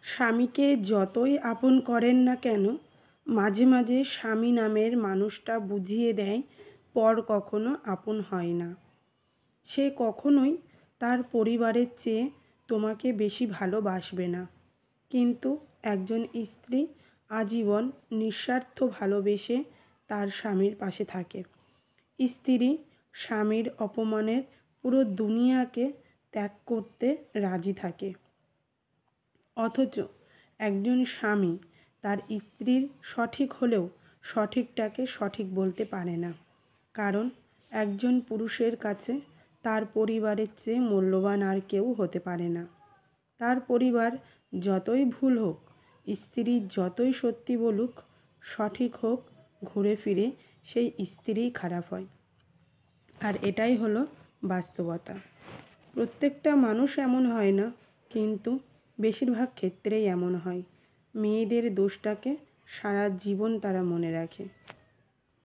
স্বামীকে যতই আপন করেন না কেন, মাঝে মাঝে স্বামী নামের মানুষটা বুঝিয়ে দেয় পর কখনো আপন হয় না। সে কখনোই তার পরিবারের চেয়ে তোমাকে বেশি ভালোবাসবে না। কিন্তু একজন স্ত্রী আজীবন নিঃস্বার্থ ভালোবেসে তার স্বামীর পাশে থাকে। স্ত্রী স্বামীর অপমানের পুরো দুনিয়াকে ত্যাগ করতে রাজি থাকে। অথচ একজন স্বামী তার স্ত্রীর সঠিক হলেও সঠিকটাকে সঠিক বলতে পারে না। কারণ একজন পুরুষের কাছে তার পরিবারের চেয়ে মূল্যবান আর কেউ হতে পারে না। তার পরিবার যতই ভুল হোক, স্ত্রী যতই সত্যি বলুক, সঠিক হোক, ঘুরে ফিরে সেই স্ত্রীই খারাপ হয়। আর এটাই হলো বাস্তবতা। প্রত্যেকটা মানুষ এমন হয় না, কিন্তু বেশিরভাগ ক্ষেত্রেই এমন হয়। মেয়েদের দোষটাকে সারা জীবন তারা মনে রাখে।